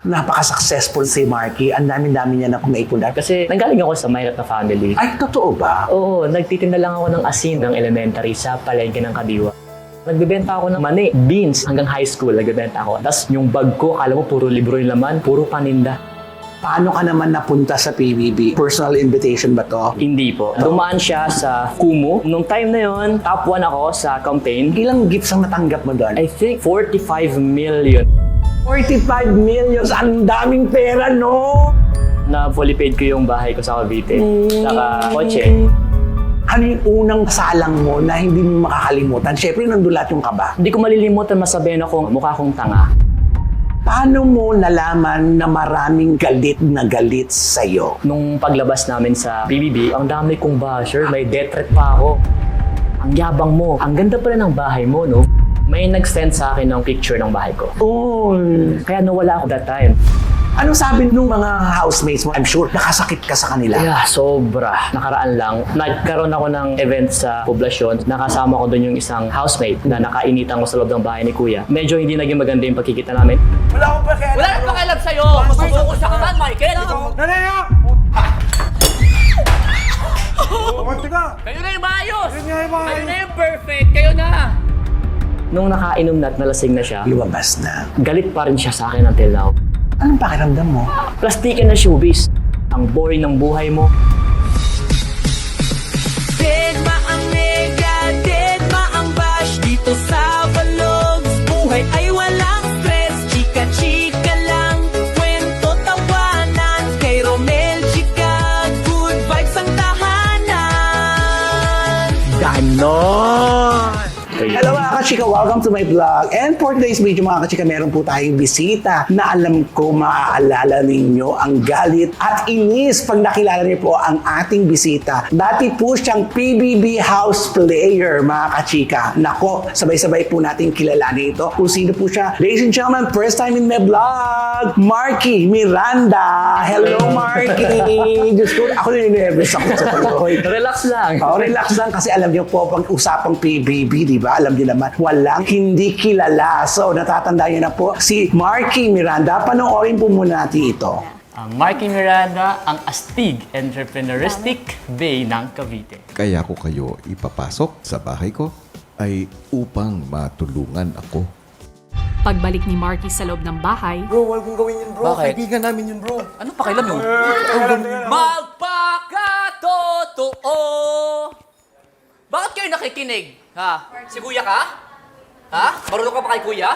Napaka-successful si Marky. Ang dami-dami niya na kumaipunan. Kasi nanggaling ako sa mahirap na family. Ay, totoo ba? Oo, nagtitinda lang ako ng asin ng elementary sa palengke ng Kadiwa. Nagbebenta ako ng mani, beans, hanggang high school nagbebenta ako. Tapos yung bag ko, alam mo, puro libro yung laman, puro paninda. Paano ka naman napunta sa PBB? Personal invitation ba to? Hindi po. Dumaan siya sa Kumu. Nung time na yon, top 1 ako sa campaign. Ilang gifts ang natanggap mo doon? I think 45 million. 45 million! Ang daming pera, no? Na fully paid ko yung bahay ko sa Cavite. Saka kotse. Ano yung unang salang mo na hindi mo makakalimutan? Siyempre, nandun lahat yung kaba. Hindi ko malilimutan masabihin ako mukha kong tanga. Paano mo nalaman na maraming galit na galit sa'yo? Nung paglabas namin sa BBB, ang dami kong basher. May death threat pa ako. Ang yabang mo. Ang ganda pala ng bahay mo, no? May nag-send sa akin ng picture ng bahay ko. Oh. Kaya nawala ako that time. Ano sabi nung mga housemates mo? I'm sure nakasakit ka sa kanila. Yeah, sobra. Nakaraan lang. Nagkaroon ako ng event sa poblasyon. Nakasama ko doon yung isang housemate na nakainitan ko sa loob ng bahay ni Kuya. Medyo hindi naging maganda yung pagkikita namin. Wala akong pakialam. Wala nang pakialam sa'yo! Masusuko ka man, Michael! Nanaya! Kumanti ka! Kayo na yung maayos! Yun nga yung maayos. Kayo na yung perfect! Kayo na! Nung nakainom na at nalasing na siya, Lumabas na. galit pa rin siya sa akin until now. Anong pakiramdam mo? Plastikin na showbiz. Ang boring ng buhay mo. Deadma ang mega, deadma ang bash dito sa Vlogs. Buhay ay walang stress, chika-chika lang. Kwento, tawanan, kay Romel, chika. Good vibes ang tahanan. Ganon! Hello mga kachika, welcome to my vlog. And for today's video mga kachika, meron po tayong bisita na alam ko maaalala ninyo ang galit at inis pag nakilala niyo po ang ating bisita. Dati po siyang PBB house player mga kachika. Nako, sabay-sabay po natin kilalanin ito. Kung sino po siya. Ladies and gentlemen, first time in my vlog, Marky Miranda. Hello Marky! Diyos ko, ako nininervous ako sa tuloy. Relax lang. Oh, relax lang kasi alam niyo po pag usapang PBB, di ba? Alam niyo naman, walang hindi kilala. So, natatandaan niyo na po si Marky Miranda. Panoorin po muna natin ito. Ang Marky Miranda, ang astig entrepreneuristic bay ng Cavite. Kaya ko kayo ipapasok sa bahay ko ay upang matulungan ako. Pagbalik ni Marky sa loob ng bahay, Bro, huwag mong gawin yun, bro. Bakit? Kaibigan namin yun, bro. Ano pakialam yun? Magpakatotoo! Bakit kayo nakikinig? Ha? Si kuya ka? Ha? Marunong ka pa kay kuya?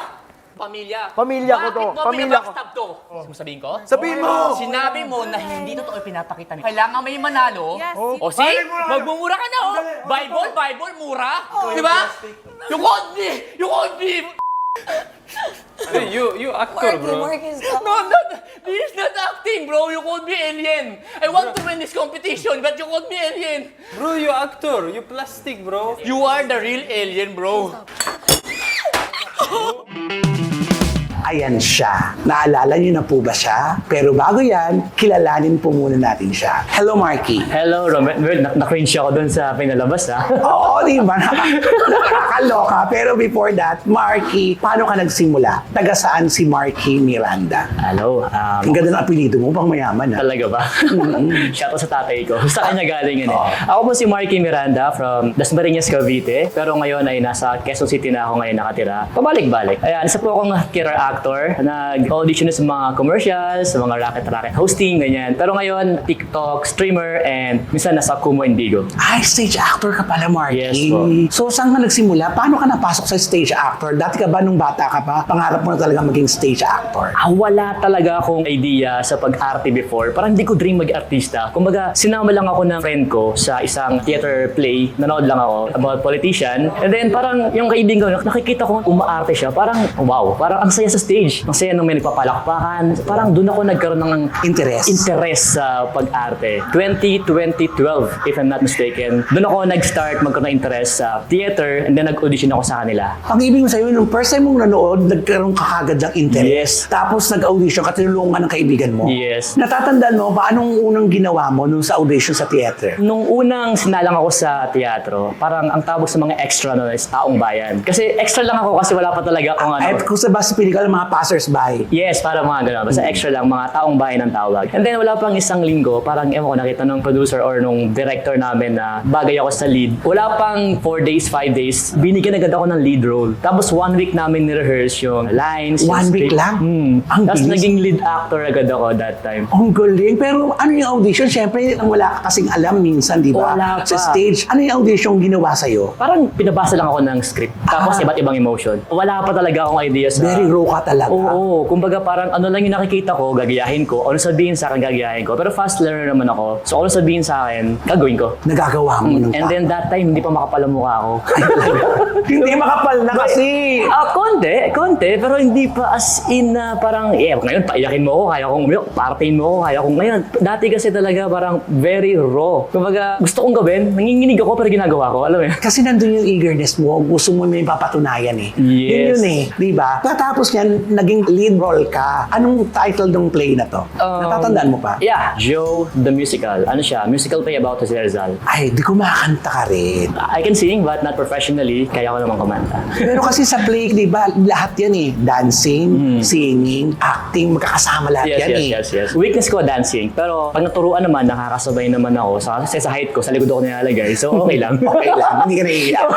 Pamilya. Pamilya ko to. Bakit mo Pamilya ko. pinabackstab to? Sabihin ko? Sabihin mo! Sinabi mo na hindi totoo pinapakita niyo. Kailangan may manalo. Yes. O see? Balik mo na kayo. Magmumura ka na oh. Dali. Bible, mura. Di ba? You called me! You called me! You actor, bro. No, this is not acting, bro. You called me alien. I want to win this competition, but you called me alien. Bro, you actor. You plastic, bro. You are the real alien, bro. Ayan siya. Naalala niyo na po ba siya? Pero bago yan, kilalanin po muna natin siya. Hello, Marky. Hello, Romel. Na-cringe ako dun sa pinalabas, ha? Oo, di ba? Nakakaloka. Pero before that, Marky, paano ka nagsimula? Taga saan si Marky Miranda? Hello. Ang ganda ng apelido mo, pang mayaman, ha? Talaga ba? Shout out sa tatay ko. Sa kanya galing yun eh. Ako po si Marky Miranda from Dasmariñas, Cavite. Pero ngayon ay nasa Quezon City na ako ngayon nakatira. Pabalik-balik. Ayan, isa po akong career actor. Nag-audition sa mga commercials, sa mga racket hosting, ganyan. Pero ngayon, TikTok, streamer, and minsan nasa Kumu Indigo. Ay, stage actor ka pala, Marky. Yes po. So, saan ka nagsimula? Paano ka napasok sa stage actor? Dati ka ba nung bata ka pa, pangarap mo na talaga maging stage actor? Wala talaga akong idea sa pag-arte before. Parang hindi ko dream mag-artista. Kumbaga, sinama lang ako ng friend ko sa isang theater play. Nanood lang ako about politician. And then parang yung kaibigan ko, nakikita ko umaarte siya. Parang wow, parang ang saya sa stage. Ang saya nung may nagpapalakpakan. Parang doon ako nagkaroon ng interest sa pag-arte. 2012, if I'm not mistaken. Doon ako nag-start magkaroon ng interest sa theater and then nag-audition ako sa kanila. Ang ibig mo sa'yo, nung first time mong nanood, nagkaroon ka kagad ng interest. Yes. Tapos nag-audition ka, tinulungan ka ng kaibigan mo. Yes. Natatandaan mo, paanong unang ginawa mo nung sa audition sa theater? Nung unang sinalang ako sa teatro, parang ang tawag sa mga extra no is taong bayan. Kasi extra lang ako kasi wala pa talaga akong ano. Ay, kung sa basta pelikula, mga mga passers-by. Yes, para mga gano'n. Basta extra lang, mga taong bahay ng tawag. And then wala pang isang linggo, parang ewan ko, nakita ng producer or nung director namin na bagay ako sa lead. Wala pang 4 days, 5 days, binigyan agad ako ng lead role. Tapos 1 week namin ni-rehearse yung lines. yung 1 week script. lang? Ang Tapos bilis. naging lead actor agad ako that time. Ang galing. Pero ano yung audition? Siyempre, wala ka kasing alam minsan, di ba? Wala Sa pa. stage. Ano yung audition ginawa sa'yo? Parang pinabasa lang ako ng script. Tapos iba't ibang emotion. Wala pa talaga akong idea sa... Very raw ka talaga. Oo. Kumbaga parang ano lang yung nakikita ko, gagayahin ko. Ano sabihin sa akin, gagayahin ko. Pero fast learner naman ako. So ano sabihin sa akin, gagawin ko. Nagagawa mo ng And then that time, hindi pa makapal ang mukha ako. Hindi makapal na kasi. Konti. Pero hindi pa as in na parang, ngayon, paiyakin mo ako, kaya kong umiyak, partain mo ako, kaya kong ngayon. Dati kasi talaga parang very raw. Kumbaga, gusto kong gawin, nanginginig ako pero ginagawa ko, alam mo yun? Kasi nandun yung eagerness mo, gusto mo may papatunayan eh. Yes. Yun eh, di ba? Pagkatapos niyan, naging lead role ka. Anong title ng play na to? Natatandaan mo pa? Yeah, Joe the Musical. Ano siya? Musical play about Jose Rizal. Ay, di ko makakanta ka rin. I can sing but not professionally, kaya ko naman kumanta. Pero kasi sa play, di ba, lahat yan eh. Dancing, singing, acting, magkakasama lahat yan eh. Yes. Weakness ko, dancing. Pero pag naturuan naman, nakakasabay naman ako. Kasi sa height ko, sa likod ako nilalagay. So, okay lang. Okay lang, hindi ka naiiyak.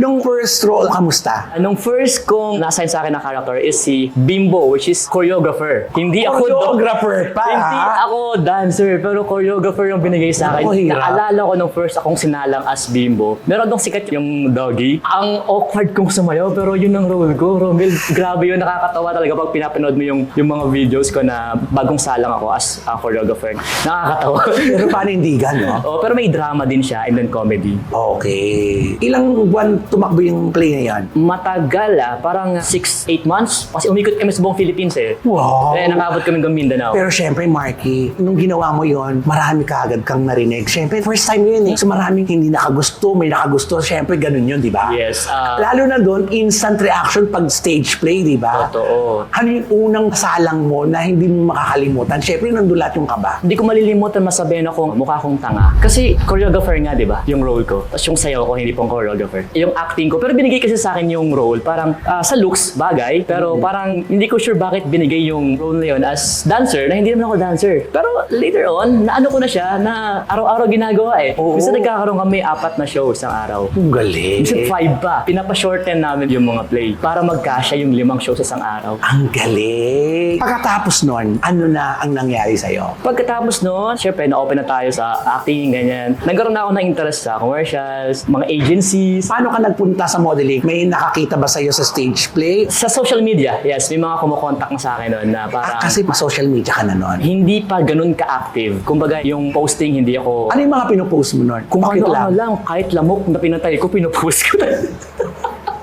Nung first role, kamusta? Nung first kong na-assign sa akin na character is si Bimbo, which is choreographer. Hindi ako Choreographer pa, Hindi ha? ako dancer, pero choreographer yung binigay sa akin. Ako, hirap. Naalala ko nung first akong sinalang as Bimbo. Meron dong sikat yung doggy. Ang awkward kong sumayaw, pero yun ang role ko. Romel, grabe yun. Nakakatawa talaga pag pinapanood mo yung mga videos ko na bagong salang ako as a choreographer. Nakakatawa. Pero paano hindi no? Oh, pero may drama din siya and then comedy. Okay. Ilang buwan tumakbo yung play na yan? Matagal parang 6-8 months. Kasi umikot kami sa buong Philippines eh. Wow. Eh, nakabot kami ng Mindanao. Pero syempre, Marky, nung ginawa mo yon, marami ka agad kang narinig. Syempre, first time yun eh. So maraming hindi nakagusto, may nakagusto. Syempre, ganun yun, di ba? Yes. Lalo na doon, instant reaction pag stage play, di ba? Totoo. Ano yung unang salang mo na hindi mo makakalimutan? Syempre, nandun lahat yung kaba. Hindi ko malilimutan masabihin ako mukha kong tanga. Kasi choreographer nga, di ba? Yung role ko. Tapos yung sayaw ko, hindi pong choreographer. Yung acting ko. Pero binigay kasi sa akin yung role. Parang sa looks, bagay. Pero parang hindi ko sure bakit binigay yung role na yun as dancer na hindi naman ako dancer. Pero later on, naano ko na siya na araw-araw ginagawa eh. Oo. Minsan nagkakaroon kami 4 na show isang araw. Ang galing. Minsan 5 pa. Pinapa-shorten namin yung mga play para magkasya yung 5 shows sa isang araw. Ang galing. Pagkatapos nun, ano na ang nangyari sa'yo? Pagkatapos noon, syempre, na-open na tayo sa acting, ganyan. Nagkaroon na ako ng interest sa commercials, mga agencies. Paano ka nagpunta sa modeling? May nakakita ba sa'yo sa stage play? Sa social media, yes, may mga kumukontak na sa akin noon na parang Kasi ma-social media ka na nun. hindi pa ganun ka-active. Kumbaga, yung posting, hindi ako... Ano yung mga pinupost mo nun? Kung Bakit ano lang, kahit lamok na pinatay ko, pinupost ko na.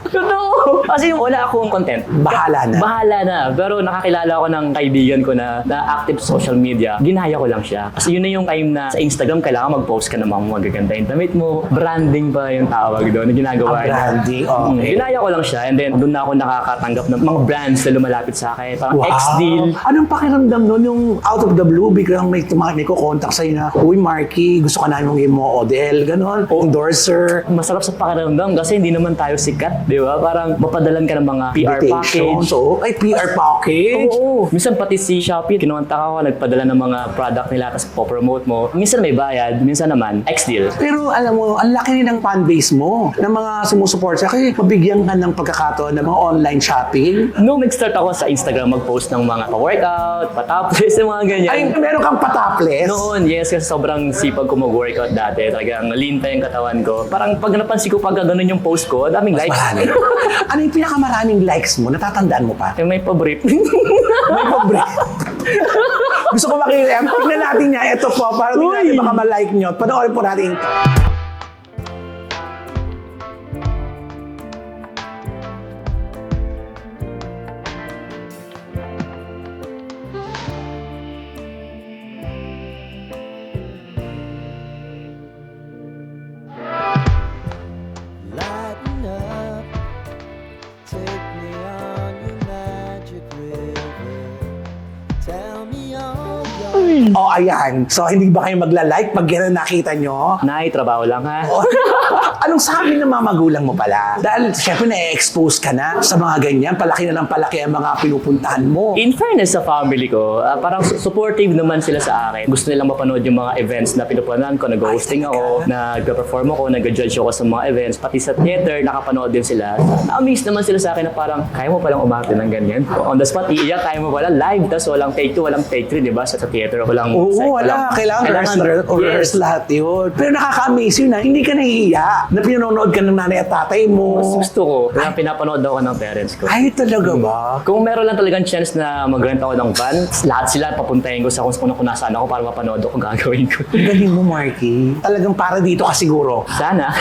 Totoo! Kasi wala akong content. Bahala na. Bahala na. Pero nakakilala ko ng kaibigan ko na active sa social media. Ginaya ko lang siya. Kasi yun na yung time na sa Instagram, kailangan mag-post ka ng mga magaganda yung damit mo. Branding pa yung tawag doon na ginagawa niya. Branding, okay. Ginaya ko lang siya. And then, doon na ako nakakatanggap ng mga brands na lumalapit sa akin. Parang Wow. X-Deal. Anong pakiramdam nun yung out of the blue, biglang may ko-contact sa'yo na, uy, Marky, gusto ka namin maging model, gano'n, endorser. Masarap sa pakiramdam kasi hindi naman tayo sikat, di ba? Parang mapadalan ka ng mga PR package. So, ay, PR package? Oo. Minsan pati si Shopee, kinontak ako, nagpadala ng mga product nila, tapos po-promote mo. Minsan may bayad, minsan naman, X-Deal. Pero alam mo, ang laki rin ng fanbase mo, ng mga sumusupport sa kasi mabigyan ka ng pagkakataon ng mga online shopping. Nung nag-start ako sa Instagram mag-post ng mga pa-workout, pa-topless, yung mga ganyan. Ay, meron kang patapless. Noon, yes, kasi sobrang sipag ko mag-workout dati. Talagang lean pa yung katawan ko. Parang pag napansin ko pag ganun yung post ko, daming likes. Marami. Ano yung pinakamaraming likes mo? Natatandaan mo pa? Yung may pa-brief. May pobre. Gusto ko makita. Tingnan natin niya. Ito po. Para tingnan natin baka ma-like nyo. Panoorin po natin ito. Lighten up, take me on your magic river. Tell me all your O, ayan. So, hindi ba kayo magla-like pag gano'n nakita nyo? Nay, trabaho lang ha. Anong sabi ng mga magulang mo pala? Dahil, syempre, na-expose ka na sa mga ganyan. Palaki na ng palaki ang mga pinupuntahan mo. In fairness sa family ko, parang supportive naman sila sa akin. Gusto nilang mapanood yung mga events na pinupunan ko. Nag-hosting ako, nag-perform ako, nag-judge ako sa mga events. Pati sa theater, nakapanood din sila. Na-amaze naman sila sa akin na parang, kaya mo palang umarte ng ganyan. On the spot, iiyak, kaya mo pala live. Tapos walang take 2, walang take 3, di ba? Sa theater, walang... Oo, wala. Kailangan rehearse lahat yun. Pero nakaka-amaze yun na hindi ka nahihiya na pinanonood ka ng nanay at tatay mo. Mas gusto ko, kaya pinapanood ako ng parents ko. Ay, talaga ba? Kung meron lang talagang chance na mag-rent ako ng van, lahat sila papuntahin ko sa kung nasaan ako para mapanood ako, gagawin ko. Ang galing mo, Marky. Talagang para dito ka siguro. Sana.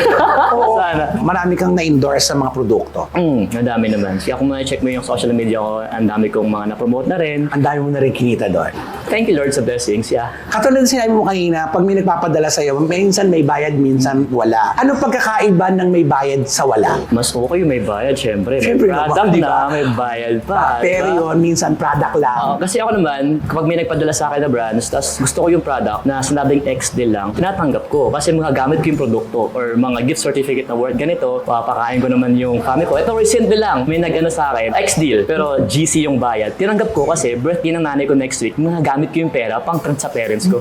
Oo. Sana. Marami kang na-endorse sa mga produkto. Ang dami naman. Kaya kung check mo yung social media ko, ang dami kong mga na-promote na rin. Ang dami mo na rin kinita doon. Thank you Lord sa blessings, yeah. Katulad ng sinabi mo kanina, pag may nagpapadala sa'yo, minsan may bayad, minsan wala. Ano pagkakaiba ng may bayad sa wala? Mas okay may bayad, syempre. May Syempre product naman, di ba? na, may bayad pa. Pero diba? yun, minsan product lang. Oo, kasi ako naman, kapag may nagpadala sa akin na brands, tapos gusto ko yung product na sinabing X deal lang, tinatanggap ko. Kasi magagamit ko yung produkto or mga gift certificate na worth ganito, papakain ko naman yung family ko. Ito recently lang, may nag-ano sa akin, X deal, pero GC yung bayad. Tinanggap ko kasi birthday ng nanay ko next week, magagamit ko yung pera pang print sa parents ko.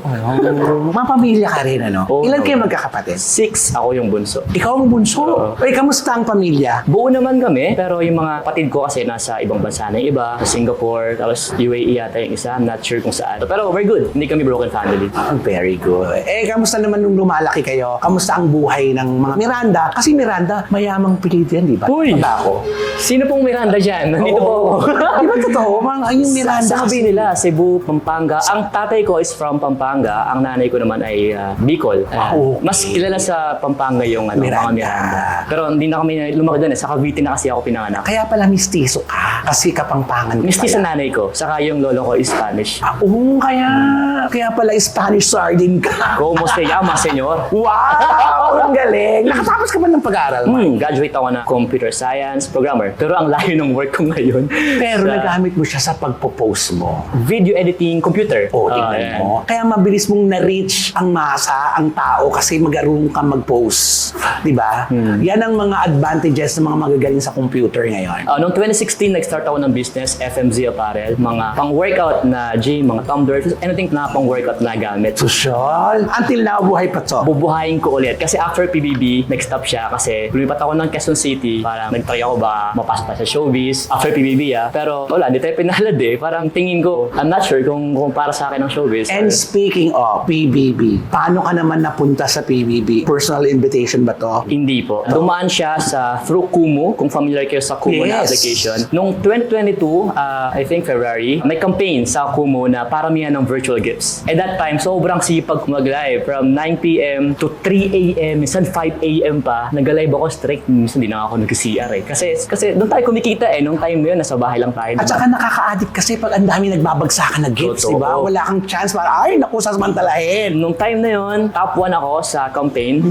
Mapamilya ka rin, ano? Oo, Ilan no. kayo magkakapatid? 6, ako yung bunso. Ikaw ang bunso. Ay, kamusta ang pamilya? Buo naman kami, pero yung mga patid ko kasi nasa ibang bansa na yung iba, sa Singapore, tapos UAE yata yung isa, I'm not sure kung saan. Pero we're good, hindi kami broken family. Very good. Kamusta naman nung lumalaki kayo? Kamusta ang buhay ng mga Miranda? Kasi Miranda, mayamang pilit yan, di ba? Uy! Tanda ako. Sino pong Miranda dyan? Nandito po ako. Di ba totoo? Yung Miranda Sabi nila, Cebu, Pampanga. Ang tatay ko is from Pampanga, ang nanay ko naman ay Bicol. Wow. Mas kilala sa Pampanga yung Miranda. mga Miranda. Pero hindi na kami lumaki doon. Sa Cavite na kasi ako pinanganak. Kaya pala mistiso ka. Kasi kapangpangan ka Misti sa pala. nanay ko, saka yung lolo ko is Spanish. Oo, kaya pala Spanish sardine ka. Como se llama, senyor? Wow! Ang galing! Nakatapos ka ba ng pag-aaral, Mark? Graduate ako na computer science programmer. Pero ang layo ng work ko ngayon. Pero sa nagamit mo siya sa pagpo-post mo. video editing computer. O, tingnan Ayan. mo. Kaya mabilis mong na-reach ang masa, ang tao, kasi mag-arunong ka mag-post. Diba? Yan ang mga advantages ng mga magagaling sa computer ngayon. Noong 2016, nag-start ako ng business, FMZ Apparel. Mga pang-workout na gym, mga tumbler, anything na pang-workout na gamit. Social. Until now, buhay pa to. Bubuhayin ko ulit. Kasi after PBB, nag-stop siya kasi lumipat ako ng Quezon City. Parang nag-try ako baka mapasok pa sa showbiz. After PBB Pero wala, di tayo pinalad eh. Parang tingin ko, I'm not sure kung para sa akin ang showbiz. And speaking of PBB, paano ka naman napunta sa PBB? Personal invitation ba to? Hindi po. Dumaan siya sa through Kumu, kung familiar kayo sa Kumu na Yes. application. Noong 2022, I think February, may campaign sa Kumu na paramihan ng virtual gifts. At that time, sobrang sipag mag-live from 9 p.m. to 3 a.m. Minsan 5 a.m. pa. Nag-live ako straight. Minsan di na ako nag-CR eh. Kasi doon tayo kumikita eh. Nung time mo yun, nasa bahay lang tayo. At saka nakaka-addict kasi pag ang dami nagbabagsakan na gifts, Totoo. di ba? Wala kang chance para, ay, naku, sasamantalahin. Nung time na yun, top 1 ako sa campaign.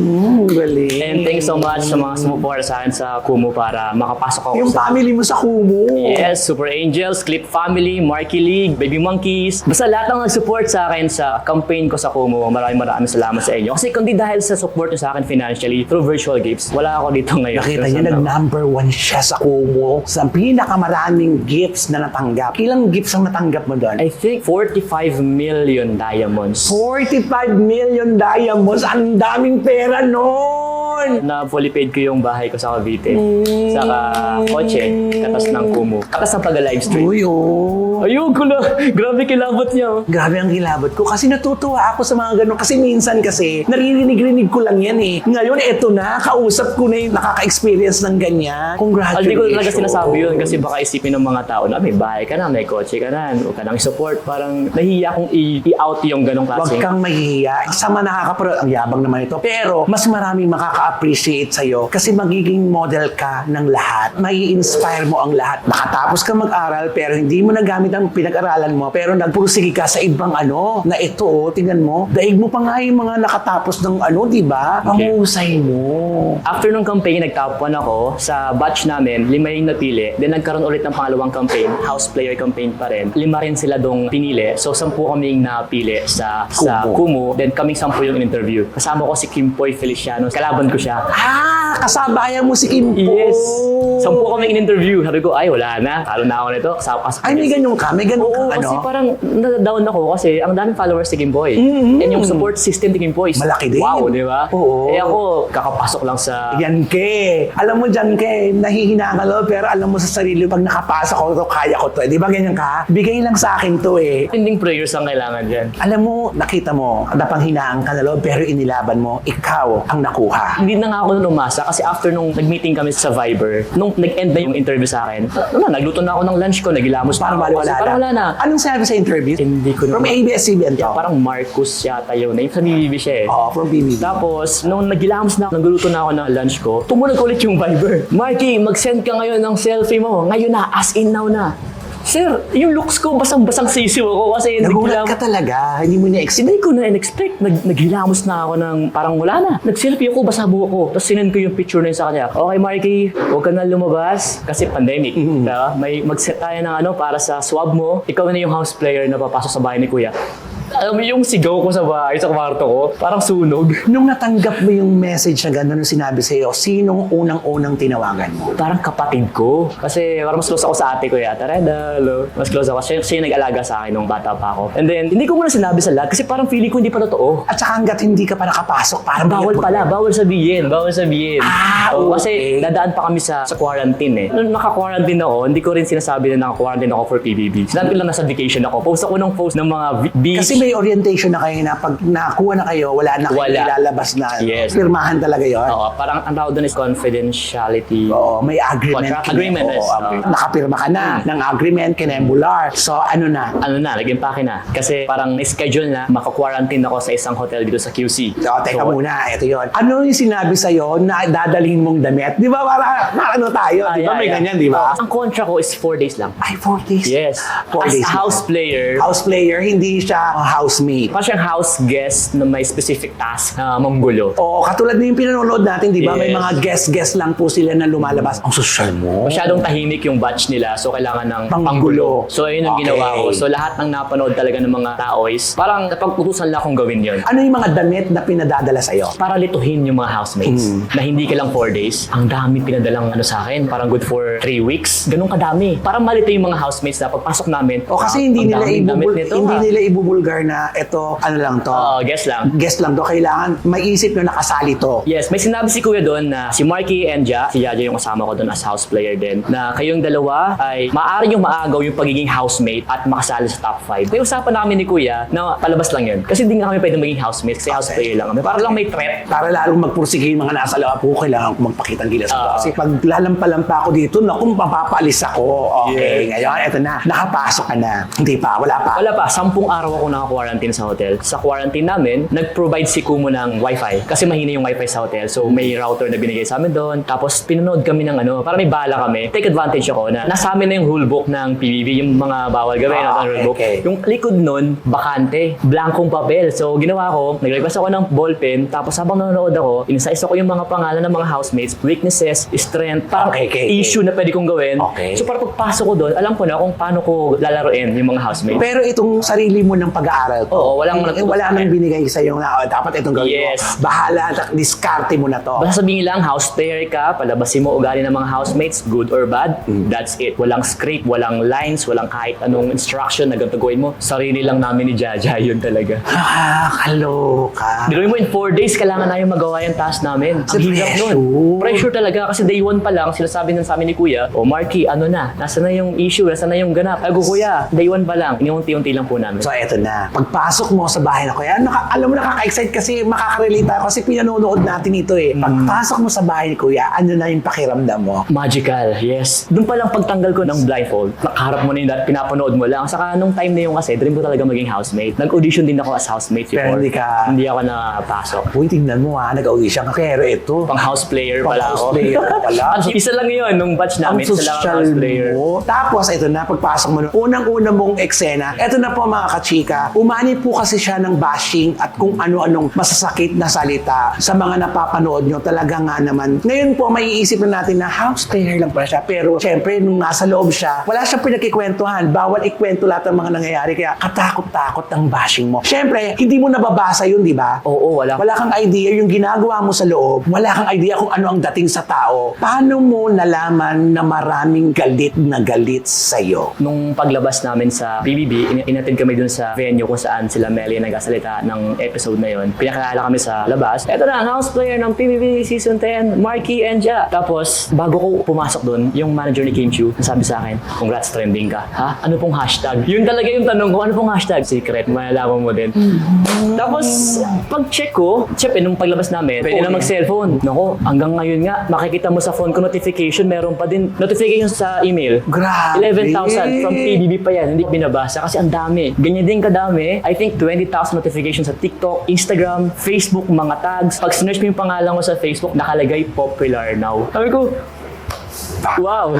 Galing. And thanks so much sa mga sumuport sa akin sa Kumu para makapasok ako Yung sa... family mo sa Kumu. Yes, Super Angels, Clip Family, Marky League, Baby Monkeys. Basta lahat ng nag-support sa akin sa campaign ko sa Kumu. Maraming salamat sa inyo. Kasi kundi dahil sa support nyo sa akin financially through virtual gifts, wala ako dito ngayon. Nakita niyo, nag-number 1 siya sa Kumu sa pinakamaraming gifts na natanggap. Ilang gifts ang natanggap mo doon? I think 45 million diamonds. 45 million diamonds. Ang daming pera noon. Na fully paid ko yung bahay ko sa Cavite. Saka kotse, katas ng Kumu. Katas ng pag-live stream. Uy, oh. Ayun ko na. Grabe kilabot niya. Grabe ang kilabot ko kasi natutuwa ako sa mga ganun. Kasi minsan kasi, naririnig-rinig ko lang yan eh. Ngayon, eto na, kausap ko na yung nakaka-experience ng ganyan. Congratulations. Hindi ko talaga sinasabi yun kasi baka isipin ng mga tao na may bahay ka na, may kotse ka na, huwag ka nang support. Parang nahihiya kong i-out yung ganong Huwag klaseng. kang mahihiya. Sama nakakaparod. Ang yabang naman ito. Pero, mas maraming makaka mag-appreciate sa'yo kasi magiging model ka ng lahat. Mai-inspire mo ang lahat. Nakatapos ka mag-aral pero hindi mo nagamit ang pinag-aralan mo pero nagpursige ka sa ibang na ito, tingnan mo, daig mo pa nga yung mga nakatapos ng di ba? Ang Okay. husay mo. After nung campaign, nag-top 1 ako. Sa batch namin, 5 yung napili. Then nagkaroon ulit ng pangalawang campaign, house player campaign pa rin. 5 rin sila dong pinili. So 10 kaming napili sa Kumu. Then kaming 10 yung interview. Kasama ko si Kimpoy Feliciano. Kalaban ko siya. Kasabayan mo si Kim Po. Yes! 10 kaming in-interview. Sabi ko, ay wala na. Talo na ako nito. Kasama ka sa Ay, may ganun ka? May ganun Oo, ka, kasi parang na-down ako kasi ang daming followers ni Kimboy. And yung support system ni Kimboy is Malaki din. wow, di ba? Oo. Eh ako, kakapasok lang sa... Yan ke. Alam mo dyan ke, nahihina ka lo, pero alam mo sa sarili, pag nakapasok ko to, kaya ko to. Di ba ganyan ka? Bigay lang sa akin to eh. Ending prayers ang kailangan dyan. Alam mo, nakita mo, napanghinaan ka na lo, pero inilaban mo, ikaw ang nakuha. Hindi na nga ako nun umasa kasi after nung nag-meeting kami sa Viber, nung nag-end na yung interview sa akin, nagluto na ako ng lunch ko, nagilamos Parang na ako. wala Kasi parang wala na. Anong sabi sa interview? Hindi ko na- From ABS-CBN to? Yeah, parang Marcus yata yun. Sa BBB siya eh. From BBB. Tapos, nung nagilamos na, nagluto na ako ng lunch ko, tumunog ulit yung Viber. Marky, mag-send ka ngayon ng selfie mo. Ngayon na, as in now na. Sir, yung looks ko, basang-basang sisiw ako kasi Nagulat ka talaga, hindi mo na-expect. Hindi ko na-expect. Naghilamos na ako ng parang wala na. Nag-selfie ako, basa buhok ko. Tapos sinend ko yung picture na yun sa kanya. Okay, Marky, huwag ka na lumabas kasi pandemic. Diba? May mag-set tayo ng para sa swab mo. Ikaw na yung house player na papasok sa bahay ni Kuya. Alam mo yung sigaw ko sa bahay, sa kwarto ko, parang sunog. Nung natanggap mo yung message na gano'n nung sinabi sa'yo, sinong unang-unang tinawagan mo? Parang kapatid ko. Kasi parang mas close ako sa ate ko yata. Reda, hello. Mas close ako. Siya yung nag-alaga sa akin nung bata pa ako. And then, hindi ko muna sinabi sa lahat kasi parang feeling ko hindi pa totoo. At saka hanggat hindi ka pa nakapasok, parang Bawal pala, bawal sabihin. Oo, kasi okay. dadaan pa kami sa quarantine eh. Nung naka-quarantine ako, hindi ko rin sinasabi na naka-quarantine ako for PBB. Sinabi ko lang nasa vacation ako. Post ako ng post ng mga beach. Kasi may orientation na kayo na pag nakuha na kayo, wala na kayo Wala. ilalabas na. Yes. Pirmahan talaga yun. Oo, parang ang tawag doon is confidentiality. Oo, may agreement. Contract agreement, yes. Nakapirma ka na ng agreement, kinembular. So, ano na? Nag-impake na. Kasi parang na-schedule na, maka-quarantine ako sa isang hotel dito sa QC. Teka muna, ito yun. Ano yung sinabi sa'yo na dadalhin mong damit? Di ba, para ano tayo? Di ba, may ganyan, di ba? Ang contract ko is 4 days lang. Ay, 4 days. Yes. 4 As days a house player, House player, hindi siya housemate. parang siyang house guest na may specific task na manggulo. Oo, katulad na yung pinanonood natin, di ba? May Yes. mga guest lang po sila na lumalabas. Ang social mo. Masyadong tahimik yung batch nila, so kailangan ng Panggulo. So ayun yung Okay. ginawa ko. So lahat ng napanood talaga ng mga tao is parang napagputusan lang akong gawin yun. Ano yung mga damit na pinadadala sa'yo? Para lituhin yung mga housemates na hindi ka lang 4 days. Ang dami pinadalang sa akin. Parang good for 3 weeks. Ganun kadami. Parang malito yung mga housemates na pagpasok namin. O kasi hindi ang nila daming damit nito, hindi ha? nila ibubulgar na ito, ano lang to. Guess lang. Guest lang to. Kailangan maisip nyo nakasali to. Yes, may sinabi si Kuya doon na si Marky and Ja, si Jaja yung kasama ko doon as house player din, na kayong dalawa ay maaari yung maagaw yung pagiging housemate at makasali sa top 5. May usapan namin ni Kuya na palabas lang yun. Kasi hindi nga kami pwede maging housemate kasi house player lang kami. Para lang may threat. Para lalong magpursige yung mga nasa loob po, kailangan ko magpakitang gilas ko. Oo. Kasi pag lalampa-lampa ako dito, naku, mapapaalis ako. Okay, ngayon, eto na. Nakapasok ka na. Hindi pa, wala pa. Wala pa, 10 araw ako naka-quarantine sa hotel. Sa quarantine namin, nag-provide si Kumu ng wifi. Kasi mahina yung wifi sa hotel. So may router na binigay sa amin doon. Tapos pinanood kami ng para may bala kami. Take advantage ako na nasa amin na yung rulebook ng PBB, yung mga bawal gawin ng rulebook. Okay. Yung likod nun, bakante. Blankong papel. So ginawa ko, nag-request ako ng ballpen. Tapos habang nanonood ako, inisa-isa ko yung mga pangalan ng mga housemates, weaknesses, strength, parang Okay. issue na pwede kong gawin. Okay. So para pagpasok ko doon, alam ko na kung paano ko lalaroin yung mga housemates. Pero itong sarili mo ng pag-aaral ko, Oo, walang wala nang binigay sa'yo na dapat itong gawin Yes. mo. Bahala, diskarte mo na to. Basta sabihin lang, house player ka, palabasin mo ugali ng mga housemates, good or bad, that's it. Walang script, walang lines, walang kahit anong instruction na ganito gawin mo. Sarili lang namin ni Jaja, yun talaga. Kaloka. Dinuwi mo in 4 days, kailangan na yung magawa yung task namin. Ang Sa hirap nun. pressure. Pressure talaga kasi day 1 pa lang, sinasabi ng sa amin ni Kuya, Marky, nasa na yung issue, nasa na yung ganap. Kuya, day 1 pa lang, iniunti-unti lang po namin. So, eto na. Pagpasok mo sa bahay na kuya, alam mo nakaka-excite kasi makaka-relate tayo kasi pinanonood natin ito eh. Pagpasok mo sa bahay ni kuya, ano na yung pakiramdam mo? Magical, yes. Doon pa lang pagtanggal ko ng blindfold, nakaharap mo na yun at pinapanood mo lang. Saka nung time na yun kasi, dream ko talaga maging housemate. Nag-audition din ako as housemate before. Pero hindi ka- ako nakapasok. Uy, tingnan mo nag-audition ka. Pero ito, Pang house player Pang pala house ako. player pala. Isa lang yun, nung batch ang namin. Isa lang ang social house player. mo. Tapos, ito na, pagpasok mo, unang-una mong eksena, ito na po mga kachika, umani po kasi siya ng bashing at kung ano-anong masasakit na salita sa mga napapanood nyo. Talaga nga naman. Ngayon po, maiisip na natin na house player lang pala siya. Pero, syempre, nung nasa loob siya, wala siyang pinagkikwentuhan. Bawal ikwento lahat ng mga nangyayari. Kaya, katakot-takot ang bashing mo. Syempre, hindi mo nababasa yun, di ba? Oo, wala. Wala kang idea yung ginagawa mo sa loob. Wala kang idea kung ano ang dating sa tao. Paano mo nalaman na maraming galit na galit sa'yo? Nung paglabas namin sa PBB, inatid kami dun sa venue kung saan sila Melly nagkasalita ng episode na yun. Pinakilala kami sa labas. Ito na, ang house player ng PBB Season 10, Marky and Ja. Tapos, bago ko pumasok dun, yung manager ni Kim Chiu, nasabi sa akin, congrats, trending ka. Ha? Ano pong hashtag? Yun talaga yung tanong ko, ano pong hashtag? Secret, malalaman mo din. Tapos, pag-check ko, syempre, nung paglabas namin, pwede na mag-cellphone. Nako, hanggang ngayon nga, makikita mo sa phone ko notification, meron pa din notification sa email. Grabe. 11,000 from PBB pa yan, hindi binabasa kasi ang dami. Ganyan din kadami. I think 20,000 notifications sa TikTok, Instagram, Facebook, mga tags. Pag sinerch mo yung pangalan ko sa Facebook, nakalagay popular now. Sabi ko, wow.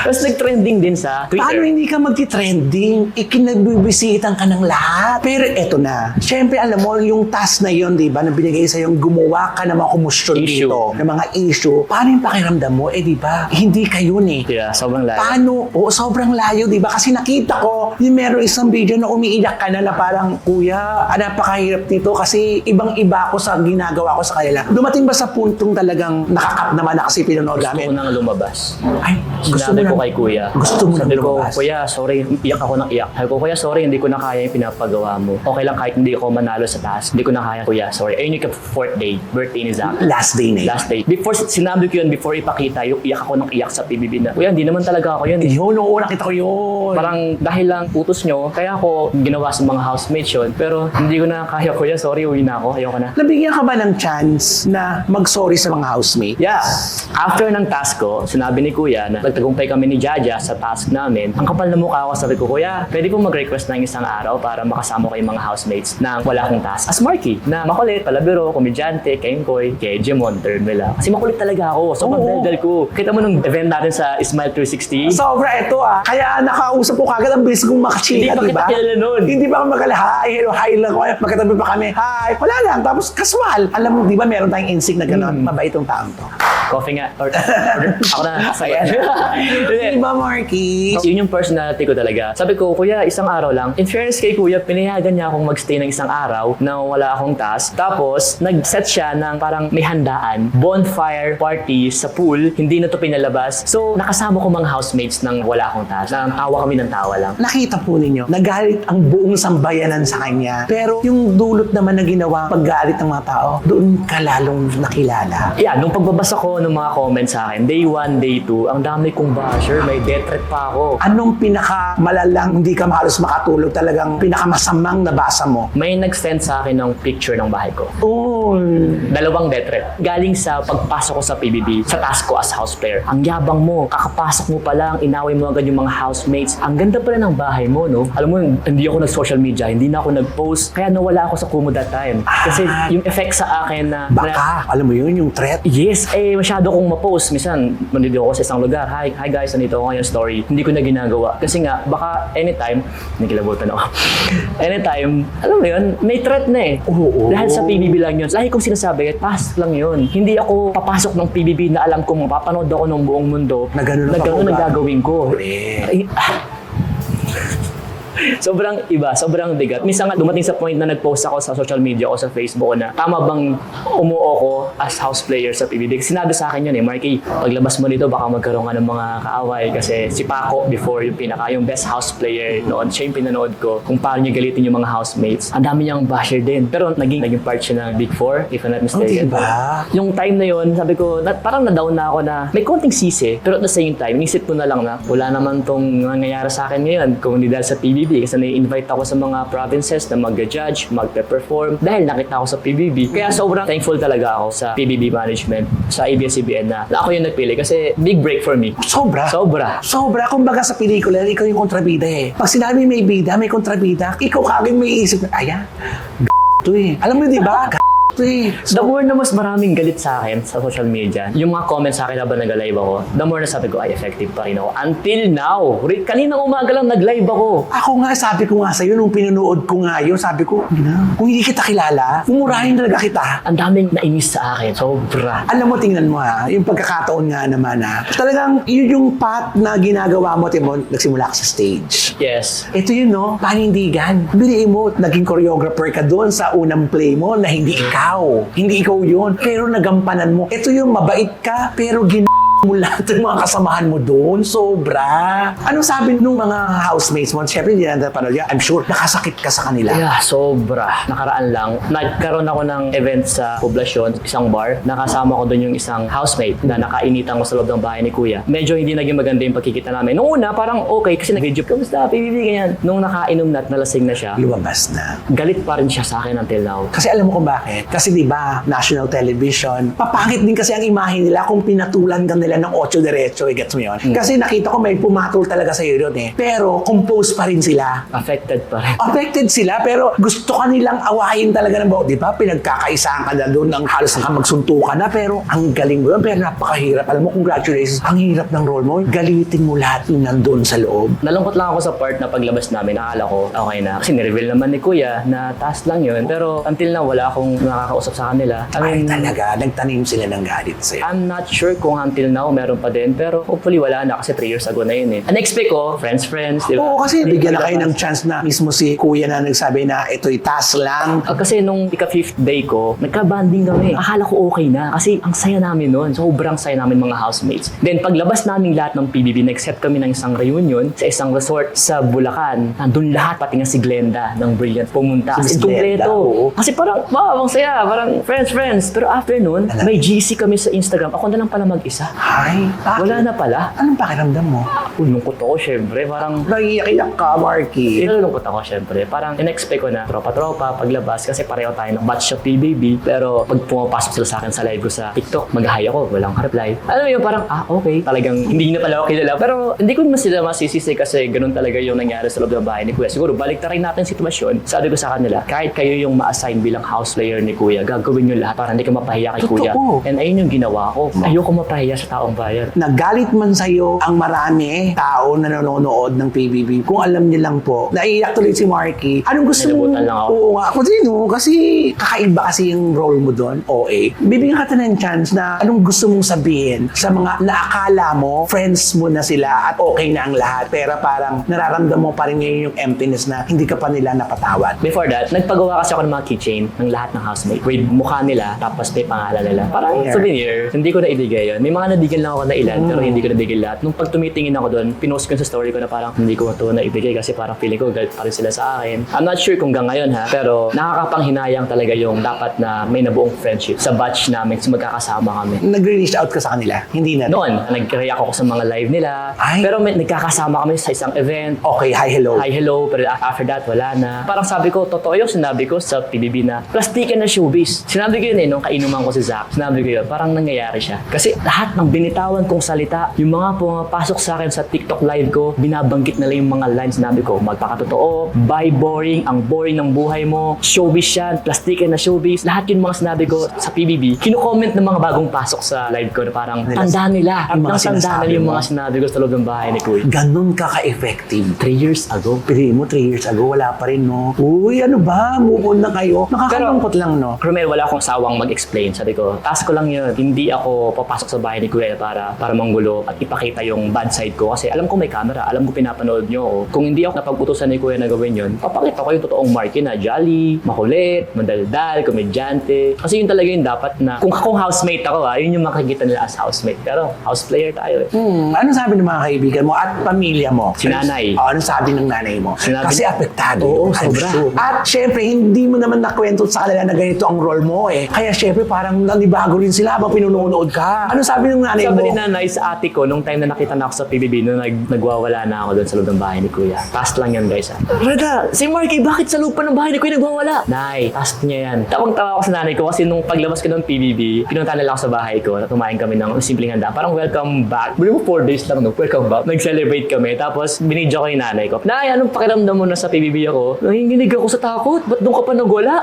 Tapos nag-trending din sa Twitter. Paano hindi ka magti-trending? Ikinabibisitan ka ng lahat. Pero eto na. Siyempre, alam mo, yung task na yun, di ba, na binigay sa'yo, yung gumawa ka ng mga kumusyon Issue. dito, ng mga issue. Paano yung pakiramdam mo? Eh, di ba, hindi kayo eh. Yeah, sobrang layo. Paano? Oo, sobrang layo, di ba? Kasi nakita ko, yung meron isang video na umiiyak ka na parang, kuya, napakahirap nito kasi ibang-iba ako sa ginagawa ko sa kanila. Dumating ba sa puntong talagang nakakap naman na kasi pinanood Gusto ko namin? nang lumabas. Ay, gusto Sinabi mo ko na- kay kuya. Gusto mo Sabi nang ko, lumabas? kuya, sorry, iyak ako ng iyak. Sabi ko, kuya, sorry, hindi ko na kaya yung pinapagawa mo. Okay lang kahit hindi ako manalo sa task. Hindi ko na kaya, kuya, sorry. Ayun yung fourth day, birthday ni Zach. Last day na yun. Last day. Before, sinabi ko yun, before ipakita, yung iyak ako ng iyak sa PBB na, kuya, hindi naman talaga ako yun. Yun, oo, nakita ko yun. Parang dahil lang utos nyo, kaya ako ginawa sa mga housemates yun. Pero hindi ko na kaya, kuya, sorry, uwi na ako. Ayoko na. Nabigyan ka ba ng chance na mag-sorry sa mga housemate? Yeah. After ng task ko, sinabi ni Kuya na nagtagumpay kami ni Jaja sa task namin. Ang kapal na mukha ko, sabi ko, Kuya, pwede po mag-request ng isang araw para makasama ko yung mga housemates na wala akong task. As Marky, na makulit, palabiro, komedyante, Kemkoy, Kejimon, Termela. Kasi makulit talaga ako. Sobrang Oo. daldal ko. Kita mo nung event natin sa Smile 360? Sobra ito Kaya nakausap ko kagad ang bilis kong makachika, Hindi pa di kita ba? kilala nun. Hindi pa kami magkala, hi, hello, hi lang ko. Magkatabi pa kami, hi. Wala lang. Tapos casual. Alam mo, di ba meron tayong instinct na gano'n? Mabait tong taong to. Coffee nga. Or, ako na. Ayan. Hindi. Di ba, Marky? Yun yung personality ko talaga. Sabi ko, Kuya, isang araw lang. In fairness kay Kuya, pinayagan niya akong magstay ng isang araw na wala akong task. Tapos, nag-set siya ng parang may handaan, bonfire party sa pool. Hindi na to pinalabas. So, nakasama ko mga housemates nang wala akong task. Tawa kami ng tawa lang. Nakita po ninyo, nagalit ang buong sambayanan sa kanya. Pero yung dulot naman na ginawa paggalit ng mga tao, doon ka lalong nakilala. Yeah, nung pagbabasa ko ng mga comments sa akin, day 1, day 2, ang dami kong basher, may death threat pa ako. Anong pinakamalalang hindi ka halos makatulog, talagang pinakamasamang nabasa mo? May nag-send sa akin ng picture ng bahay ko. Oh, 2 death threat. Galing sa pagpasok ko sa PBB, sa task ko as house player. Ang yabang mo, kakapasok mo pa lang, inaway mo agad yung mga housemates. Ang ganda pala ng bahay mo, no? Alam mo, hindi ako nag-social media, hindi na ako nag-post, kaya nawala ako sa Kumu that time. Kasi yung effect sa akin na... baka, alam mo yun, yung threat. Yes, masyado kong ma-post. Minsan, nandito ako sa isang lugar. Hi guys, nandito ako ngayon story. Hindi ko na ginagawa. Kasi nga, baka anytime, nagilabutan ako. Anytime, alam mo yun, may threat na eh. Oo. Dahil sa PBB lang yun. Lagi kong sinasabi, task lang yun. Hindi ako papasok ng PBB na alam kong mapapanood ako ng buong mundo. Na ganun ang ang pakuga. gagawin ko. Correct. Ay, sobrang iba, sobrang bigat. Minsan nga dumating sa point na nag-post ako sa social media o sa Facebook na tama bang umuo ko as house player sa PBB. Sinabi sa akin yun Marky, paglabas mo dito baka magkaroon ka ng mga kaaway kasi si Paco before yung best house player noon, siya yung pinanood ko kung paano niya galitin yung mga housemates. Ang dami niyang basher din. Pero naging part siya ng Big Four, if I'm not mistaken. diba? Yung time na yun, sabi ko, parang na-down na ako na may konting sisi. Pero at the same time, inisip ko na lang na wala naman tong nangyayari sa akin ngayon kung hindi dahil sa PBB. PBB kasi nai-invite ako sa mga provinces na mag-judge, mag-perform dahil nakita ako sa PBB. Kaya sobrang thankful talaga ako sa PBB management, sa ABS-CBN na ako yung nagpili kasi big break for me. Sobra. Sobra. Kumbaga sa pelikula, ikaw yung kontrabida eh. Pag sinabi may bida, may kontrabida, ikaw kagad may isip na, ayan, to eh. Alam mo, di ba? To eh. The more na mas maraming galit sa akin sa social media, yung mga comments sa akin habang nag-live ako, the more na sabi ko, ay, effective pa rin ako. Until now, kaninang umaga lang nag-live ako. Ako nga, sabi ko nga sa'yo, nung pinanood ko nga yun, sabi ko, kung hindi kita kilala, umurahin talaga kita. Ang daming nainis sa akin. Sobra. Alam mo, tingnan mo ha, yung pagkakataon nga naman ha, talagang yun yung path na ginagawa mo, Timon, nagsimula ka sa stage. Yes. Ito yun, no? Panindigan. Biliin mo, naging choreographer ka doon sa unang play mo na hindi ikaw. Hindi ikaw yun. Pero nagampanan mo. Ito yung mabait ka, pero mo lahat ng mga kasamahan mo doon. Sobra. Anong sabi nung mga housemates mo? Siyempre, hindi na napanood yan. I'm sure, nakasakit ka sa kanila. Yeah, sobra. Nakaraan lang, nagkaroon ako ng event sa poblasyon, isang bar. Nakasama ko doon yung isang housemate na nakainitan ko sa loob ng bahay ni Kuya. Medyo hindi naging maganda yung pagkikita namin. Noong una, parang okay kasi nag-video, kamusta, PBB, ganyan. Nung nakainom na at nalasing na siya, Lumabas na. galit pa rin siya sa akin until now. Kasi alam mo kung bakit? Kasi di ba national television, papangit din kasi ang imahe nila kung pinatulan ka nila ng 8 diretso, gets mo yun? Kasi nakita ko may pumatol talaga sa yun eh. Pero compose pa rin sila. Affected pa rin. Affected sila, pero gusto ka nilang awayin talaga ng bawat. Di ba? Pinagkakaisaan ka na doon ng halos na magsuntukan na, pero ang galing mo yun. Pero napakahirap. Alam mo, congratulations. Ang hirap ng role mo. Galitin mo lahat yung nandun sa loob. Nalungkot lang ako sa part na paglabas namin, nakala ko okay na. Kasi nireveal naman ni Kuya na task lang yun. Pero until now, wala akong nakakausap sa kanila. Ay talaga, nagtanim sila ng galit sa'yo. I'm not sure kung until now meron pa din, pero hopefully wala na kasi 3 years ago na yun eh. Ang expect ko, friends, di ba? Oo, kasi bigyan na kayo ng chance na mismo si Kuya na nagsabi na ito'y task lang. Kasi nung ika-5th day ko, nagka-banding kami. Akala ko okay na kasi ang saya namin noon. Sobrang saya namin mga housemates. Then paglabas namin lahat ng PBB, nag-accept kami ng isang reunion sa isang resort sa Bulacan. Nandun lahat, pati nga si Glenda ng Brilliant pumunta. Si As in, Glenda, kumpleto. oo. Kasi parang, wow, ang saya. Parang friends. Pero after noon, may GC kami sa Instagram. Ako na lang pala mag-isa. Ay, bakit? Wala na pala. Anong pakiramdam mo? Lungkot ako, syempre. Parang, Naiiyak ka, Marky. nalulungkot ako, syempre. Parang, in-expect ko na tropa-tropa, paglabas, kasi pareho tayo ng batch sa PBB. Pero, pag pumapasok sila sa akin sa live ko sa TikTok, mag-hi ako, walang reply. Alam mo yun, parang, okay. Talagang, hindi na pala ako kilala. Pero, hindi ko naman sila masisisi kasi ganun talaga yung nangyari sa loob ng bahay ni Kuya. Siguro, balik na rin natin sitwasyon. Sabi ko sa kanila, kahit kayo yung ma-assign bilang house player ni Kuya, gagawin nyo lahat para hindi ka mapahiya kay Kuya. Totoo. And ayun yung ginawa ko. Ayoko mapahiya sa taong bayan. Nagalit man sa'yo ang marami tao na nanonood ng PBB. Kung alam niyo lang po, naiiyak tuloy si Marky. Anong gusto mo? Nilabutan lang ako. Oo nga, ako din, no? Kasi kakaiba kasi yung role mo doon, OA. Bibigyan ka ng chance na anong gusto mong sabihin sa mga naakala mo, friends mo na sila at okay na ang lahat. Pero parang nararamdaman mo pa rin ngayon yung emptiness na hindi ka pa nila napatawad. Before that, nagpagawa kasi ako ng mga keychain ng lahat ng housemate. With mukha nila, tapos may pangalan nila. Parang souvenir. Hindi ko na ibigay yun. May mga nabigyan lang ako na ilan, pero hindi ko nabigay lahat. Nung pag tumitingin ako doon, pinost ko sa story ko na parang hindi ko ito na ibigay kasi parang feeling ko galit pa rin sila sa akin. I'm not sure kung hanggang ngayon ha, pero nakakapanghinayang talaga yung dapat na may nabuong friendship sa batch namin, sa magkakasama kami. Nag-reach out ka sa kanila? Hindi na. Noon, nag-react ako sa mga live nila. Ay. Pero may nagkakasama kami sa isang event. Okay, hi, hello. Hi, hello, pero after that, wala na. Parang sabi ko, totoo yung sinabi ko sa PBB na plastikan na showbiz. Sinabi ko yun nung kainuman ko si Zach. Sinabi ko yun, parang nangyayari siya. Kasi lahat ng binitawan kong salita, yung mga pumapasok sa akin sa TikTok live ko, binabanggit nila yung mga lines. Sinabi ko, magpakatotoo, bye boring, ang boring ng buhay mo, showbiz yan, plastikan na showbiz. Lahat yung mga sinabi ko sa PBB, kinukomment ng mga bagong pasok sa live ko na parang tandaan nila. Yung mga Tandaan sinasabi nila yung mo. mga sinabi ko sa loob ng bahay ni Kuya. Ganun ka ka-effective. 3 years ago. Piliin mo 3 years ago, wala pa rin, no? Uy, ano ba? Move on na kayo. Nakakalungkot lang, no? Romel, wala akong sawang mag-explain. Sabi ko, task ko lang yun. Hindi ako papasok sa bahay ni Kuya para manggulo at ipakita yung bad side ko. Kasi alam ko may camera, alam ko pinapanood nyo ako. Kung hindi ako napag-utusan ni Kuya na gawin yun, papakita ko yung totoong Marky na jolly, makulit, madaldal, komedyante. Kasi yun talaga yung dapat na, kung housemate ako yun yung makikita nila as housemate. Pero house player tayo eh. Anong sabi ng mga kaibigan mo at pamilya mo? Si nanay. Anong sabi ng nanay mo? Sinabi Kasi niya- apektado. Oo, I'm sobra. sure. At syempre, hindi mo naman nakwento sa kanila na ganito ang role mo eh. Kaya syempre, parang nanibago rin sila habang pinunood ka. Anong sabi ng nanay Sabi mo? ni nanay sa ate ko, nung time na nakita na ako sa PBB, nung nagwawala na ako doon sa loob ng bahay ni Kuya. Task lang yan, guys. Reda, si Marky, bakit sa loob pa ng bahay ni Kuya nagwawala? Nay, task niya yan. Tawang-tawa ako sa nanay ko kasi nung paglabas ko ng PBB, pinunta nila ako sa bahay ko. Kumain kami ng simpleng handa. Parang welcome back. Buli mo 4 days lang, no? Welcome back. Nag-celebrate kami. Tapos, binidyo ko yung nanay ko. Nay, anong pakiramdam mo na sa PBB ako? Nanginginig ako sa takot. Ba't doon ka pa nagwala?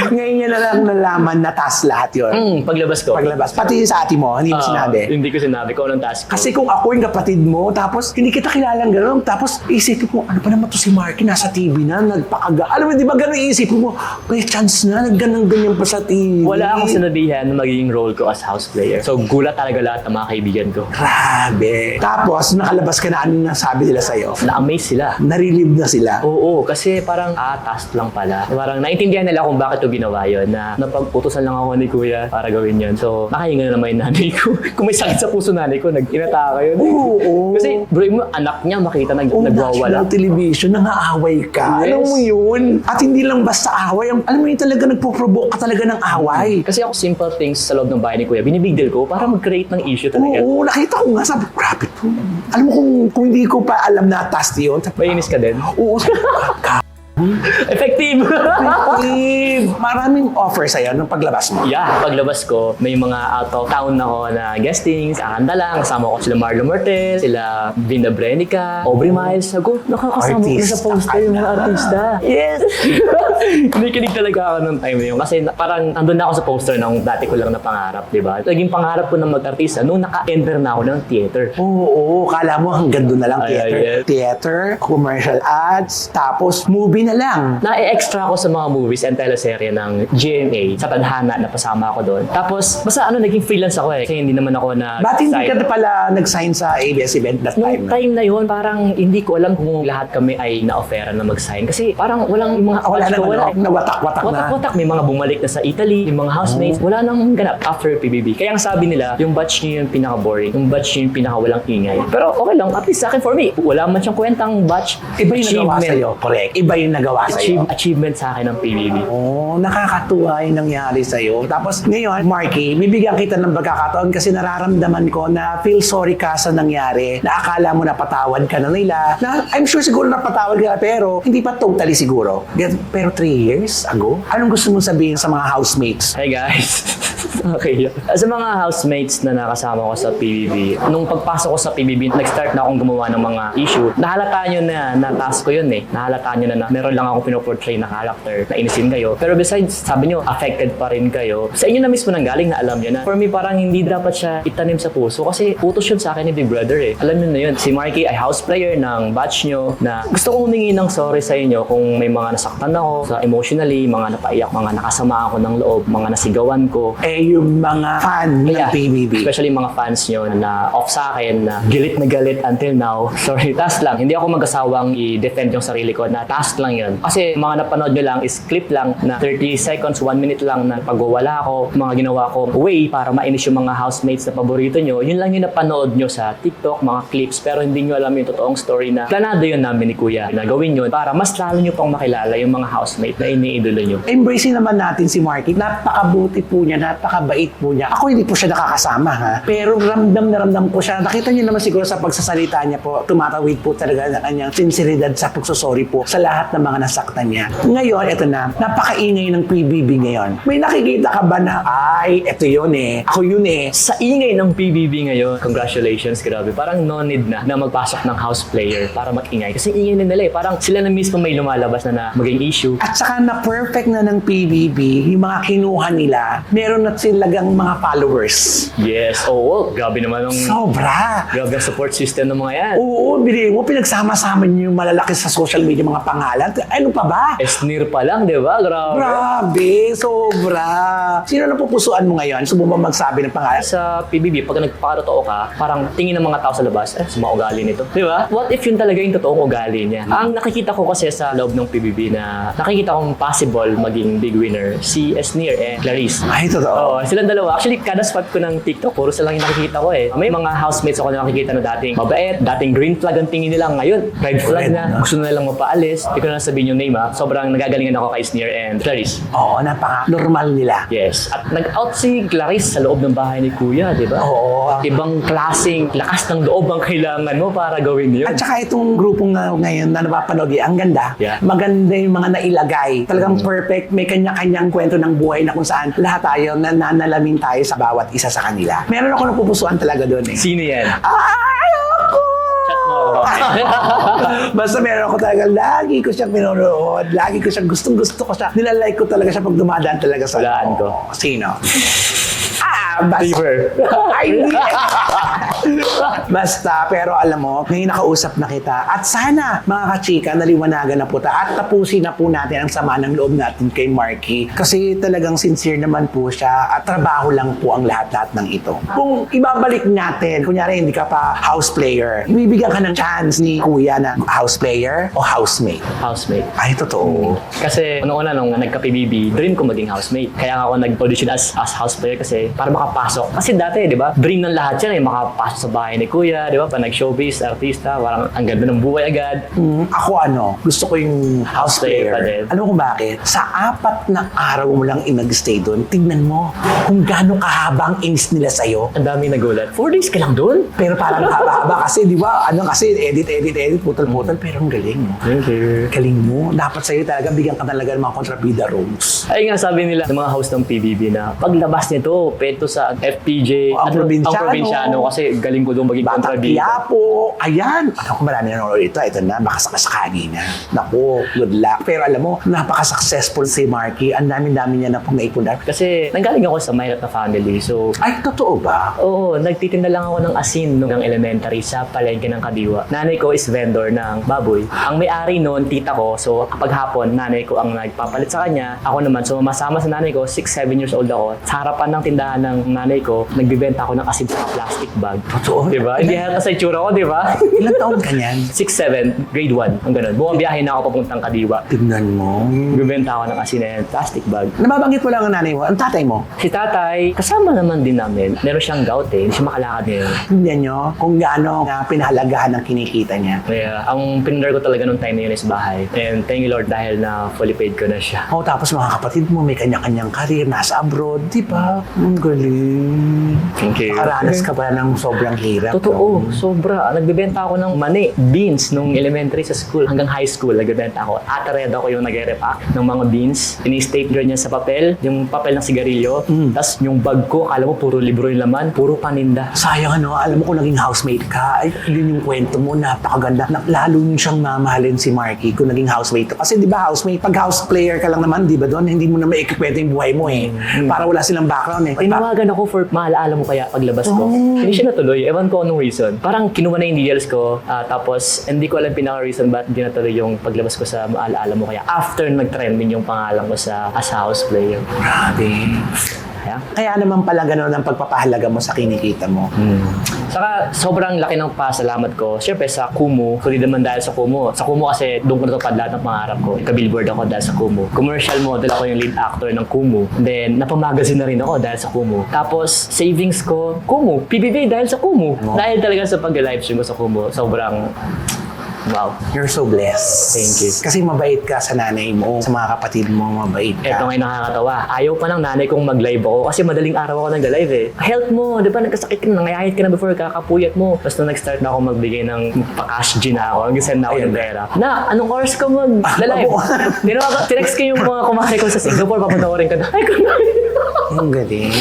Ngayon niya na lang nalaman na task lahat yun. Paglabas ko. Paglabas. Pati sa ate mo, hindi mo sinabi. Hindi ko sinabi ko anong task ko. Kasi kung ako yung kapatid mo, tapos hindi kita kilalang gano'n, tapos isipin mo, ano pa naman to si Marky, nasa TV na, nagpakaga. Alam mo, di ba gano'n iisipin mo, may chance na, nagganang-ganyan pa sa TV. Wala akong sinabihan na magiging role ko as house player. So, gulat talaga lahat ng mga kaibigan ko. Grabe. Tapos, nakalabas ka na, ano nasabi nila sa'yo? Na-amaze sila. Narilib na sila. Oo, kasi parang, task lang pala. Parang naintindihan nila kung bakit ko ginawa yun, na napagputusan lang ako ni Kuya para gawin yun. So, nakahinga na naman yung nanay ko. Kung may sakit sa puso nanay ko, inataka yun. Oo. Kasi, bro, mo, anak niya makita nagwawala. National television, nangaaway ka. Yes. Alam mo yun? At hindi lang basta away. Alam mo yun talaga, nagpo-provoke ka talaga ng away. Kasi ako, simple things sa loob ng bahay ni Kuya, binibigdil ko para mag-create ng issue talaga. Oo, nakita ko nga, sabi, grabe po. Alam mo kung hindi ko pa alam na task yun. Mainis ka din? Oo. Effective! Maraming offer sa'yo nung paglabas mo. Yeah, paglabas ko, may mga out of town ako na guestings, kakanta lang, kasama ko sila Marlo Martel, sila Vinda Brenica, Aubrey Miles. Sago, nakakasama ko na sa poster yung mga artista. Yes! Kinikilig talaga ako nung time na yun kasi parang nandun na ako sa poster ng dati ko lang na pangarap, di ba? Naging pangarap ko na mag-artista nung naka-enter na ako ng theater. Oo, kala mo hanggang doon na lang theater. yes. Theater, commercial ads, tapos movie na lang. Na-extra ako sa mga movies and teleserye ng GMA sa Tadhana na pasama ako doon. Tapos, basta naging freelance ako kasi hindi naman ako na Ba't hindi ka na pala nag-sign sa ABS-CBN that time? Nung time na yun, parang hindi ko alam kung lahat kami ay na-offeran na mag-sign. Kasi parang walang mga Wala batch ko, naman, wala. nawatak-watak na. Watak-watak. May mga bumalik na sa Italy, yung mga housemates. Wala nang ganap after PBB. Kaya ang sabi nila, yung batch niyo yung pinaka-boring. Yung batch niyo yung pinaka-walang ingay. Pero okay lang, at least sa akin, for me, wala man siyang kwentang batch. Iba yung nagawa sa'yo. Correct. Iba yung nagawa sa'yo. Achievement sa akin ng PBB. Oh, nakakatuwa yung nangyari sa'yo. Tapos ngayon, Marky, bibigyan kita ng pagkakataon kasi nararamdaman ko na feel sorry ka sa nangyari. Na akala mo napatawad ka na nila. Na, I'm sure siguro napatawad ka pero hindi pa totally siguro. Pero 3 years ago, anong gusto mong sabihin sa mga housemates? Hey guys. Okay. Sa mga housemates na nakasama ko sa PBB, nung pagpasok ko sa PBB, nag-start na akong gumawa ng mga issue. Nahalata nyo na task ko yun eh. Nahalata nyo na meron lang akong pinoportray na character na inisin kayo. Pero besides, sabi nyo, affected pa rin kayo. Sa inyo na mismo nanggaling na alam nyo na. For me, parang hindi dapat siya itanim sa puso kasi utos yun sa akin ni Big Brother eh. Alam nyo na yun. Si Marky ay house player ng batch nyo na gusto kong humingi ng sorry sa inyo kung may mga nasaktan ako sa emotionally, mga napaiyak, mga nakasama ako ng loob, mga nasigawan ko. Eh, yung mga fan ng PBB. Especially mga fans nyo na off sa akin na galit na galit until now. Sorry, task lang. Hindi ako mag-asawang i-defend yung sarili ko na task lang yun. Kasi mga napanood nyo lang is clip lang na 30 seconds, 1 minute lang na pagwawala ko, mga ginawa ko way para mainis yung mga housemates na paborito nyo. Yun lang yung napanood nyo sa TikTok, mga clips, pero hindi nyo alam yung totoong story na planado yun namin ni Kuya na gawin yun para mas lalo nyo pang makilala yung mga housemate na iniidolo nyo. Embracing naman natin si Marky. Napakabuti po niya, napakabait po niya. Ako hindi po siya nakakasama ha. Pero ramdam na ramdam po siya. Nakita niyo naman siguro sa pagsasalita niya po, tumatawid po talaga ng kanyang sinseridad sa pagsusori po sa lahat ng mga nasaktan niya. Ngayon, eto na, napakaingay ng PBB ngayon. May nakikita ka ba na, ay, eto yun eh. Ako yun eh. Sa ingay ng PBB ngayon, congratulations, grabe. Parang no need na magpasok ng house player para mag-ingay. Kasi ingay na nila eh. Parang sila na mismo may lumalabas na maging issue. At saka na perfect na ng PBB, yung mga kinuha nila, meron na silagang mga followers. Yes, oo. Grabe naman ang Sobra! grabe ang support system ng mga yan. Oo, bilhin mo, pinagsama-sama niyo yung malalaki sa social media mga pangalan. Ano pa ba? Esnir pa lang, di ba? Grabe. Grabe, sobra. Sino na pupusuan mo ngayon? Gusto mo ba magsabi ng pangalan? Sa PBB, pag nagpakatotoo ka, parang tingin ng mga tao sa labas, sa mga ugali nito. Di ba? What if yun talaga yung totoong ugali niya? Ang nakikita ko kasi sa loob ng PBB na nakikita kong possible maging big winner, si Esnir and Clarice. Ay, totoo. Oo, silang dalawa. Actually, kada spot ko ng TikTok, puro sila lang yung nakikita ko eh. May mga housemates ako na nakikita na dating mabait, dating green flag ang tingin nila. Ngayon, red flag na. Gusto na nilang mapaalis. Hindi ko na sabihin yung name ha. Sobrang nagagalingan ako kay Sneer and Clarice. Oo, napaka-normal nila. Yes. At nag-out si Clarice sa loob ng bahay ni Kuya, di ba? Oo. Ibang klaseng lakas ng loob ang kailangan mo para gawin yun. At saka itong grupong ngayon na napapanood, ang ganda. Yeah. Maganda yung mga nailagay. Talagang perfect. May kanya-kanyang kwento ng buhay na kung saan lahat tayo nananalamin tayo sa bawat isa sa kanila. Meron ako napupusuan talaga doon eh. Sino yan? Ayoko! Chat mo ako. Basta meron ako talaga, lagi ko siyang pinanonood, lagi ko siyang gustong-gusto ko siya. Nilalike ko talaga siya pag dumadaan talaga sa... Walaan ko. Sino? Basta. River. Ay, hindi. Basta, pero alam mo, ngayon nakausap na kita. At sana, mga kachika, naliwanagan na po ta at tapusin na po natin ang sama ng loob natin kay Marky. Kasi talagang sincere naman po siya at trabaho lang po ang lahat-lahat ng ito. Kung ibabalik natin, kunyari hindi ka pa house player, ibibigyan ka ng chance ni Kuya na house player o housemate. Housemate. Ay, totoo. Kasi una nung nagka-PBB, dream ko maging housemate. Kaya nga ako nag-audition as house player kasi para makapasok. Kasi dati, di ba, dream ng lahat yan eh, makapasok sa bahay ni Kuya, di ba, pa nag-showbiz, artista, parang ang ganda ng buhay agad. Ako gusto ko yung house Player pa din. player. Alam mo kung bakit? Sa 4 na araw mo lang nag-stay doon, tignan mo kung gaano kahaba ang inis nila sa'yo. Ang daming nagulat. 4 days ka lang doon? Pero parang haba-haba kasi, di ba, kasi edit, putol-putol, pero ang galing mo. Thank you. Galing mo. Dapat sa'yo talaga, bigyan ka talaga ng mga kontrabida roles. Ay nga sabi nila ng mga host ng PBB na paglabas nito, peto sa FPJ, Ang probinsyano. ang probinsyano kasi galing ko doon maging Batang kontrabida. Quiapo. Ayan. Ako marami nanonood ito. Ito na, makasakasakagi na. Naku, good luck. Pero alam mo, napaka-successful si Marky. Ang dami-dami niya na pong naipundar. Kasi nanggaling ako sa mahirap na family. So, Ay, totoo ba? oo, nagtitinda lang ako ng asin nung elementary sa palengke ng Kadiwa. Nanay ko is vendor ng baboy. Ang may-ari noon, tita ko. So, kapag hapon, nanay ko ang nagpapalit sa kanya. Ako naman, so masama sa nanay ko, 6-7 years old ako. Sa harapan ng tindahan ng nanay ko, nagbibenta ako ng asin sa plastic bag. Totoo. Diba? Hindi halata sa itsura ko, diba? Ilang taon ka niyan? 6-7, grade 1, ang ganun. Bumabiyahe na ako papuntang Kadiwa. Tignan mo. Nagbibenta ako ng asin and plastic bag. Nababanggit mo lang ang nanay mo. Ang tatay mo. Si tatay, kasama naman din namin. Meron siyang gout eh. Hindi siya makalakad ngayon. Tignan nyo kung gaano na pinahalagahan ang kinikita niya. Kaya ang pinundar ko talaga nung time na yun is bahay. And thank you Lord dahil na fully paid ko na siya. O tapos mga kapatid mo, may kanya-kanyang karir, nasa abroad, di ba? Ang galing. Thank you. Nakaranas ka ba ng sobrang hirap? Totoo, no? sobra. Nagbebenta ako ng mani, beans nung elementary sa school hanggang high school. Nagbebenta ako. Ate Red ako yung nagre-repack ng mga beans. Ini-stapler niya sa papel, yung papel ng sigarilyo. Tapos yung bag ko, akala mo puro libro yung laman, puro paninda. Sayang alam mo kung naging housemate ka, ay yun yung kwento mo, napakaganda. Lalo nyo siyang mamahalin si Marky kung naging housemate. Kasi di ba housemate, pag house player ka lang naman, di ba doon, hindi mo na maikikwento yung buhay mo eh. Para wala silang background eh. Tinawagan ako for maalaala mo kaya paglabas ko. Hindi siya natuloy. Ewan ko anong reason. Parang kinuha na yung details ko. Tapos hindi ko alam pinaka-reason ba't hindi natuloy yung paglabas ko sa maalaala mo kaya. After nag-trending yung pangalan ko sa as a house player. Grabe. Kaya naman pala ganun ang pagpapahalaga mo sa kinikita mo. Saka sobrang laki ng pasalamat ko. Siyempre sa Kumu, kundi naman dahil sa Kumu. Sa Kumu kasi doon ko natupad lahat ng pangarap ko. Ka-billboard ako dahil sa Kumu. Commercial model ako yung lead actor ng Kumu. Then napamagazine na rin ako dahil sa Kumu. Tapos savings ko, Kumu. PBB dahil sa Kumu. Dahil talaga sa pag-livestream ko sa Kumu, sobrang wow. You're so blessed. Thank you. Kasi mabait ka sa nanay mo, sa mga kapatid mo, mabait ka. Eto ngayon nakakatawa. Ayaw pa ng nanay kong mag-live ako kasi madaling araw ako nag-live eh. Health mo, di ba nagkasakit ka na, nangayahit ka na before, kakapuyat mo. Tapos nung nag-start na ako magbigay ng pa-cash G na ako, nag-send na ako ng pera. Na, anong oras ka mag-live? Tinext ko yung mga kumari ko sa Singapore, papunta ko rin ka na. Ay, Ang galing.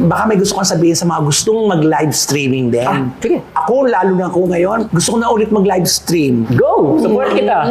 Baka may gusto kong sabihin sa mga gustong mag-live streaming din. sige. Ako, lalo na ako ngayon, gusto ko na ulit mag-live stream. Go! Support kita!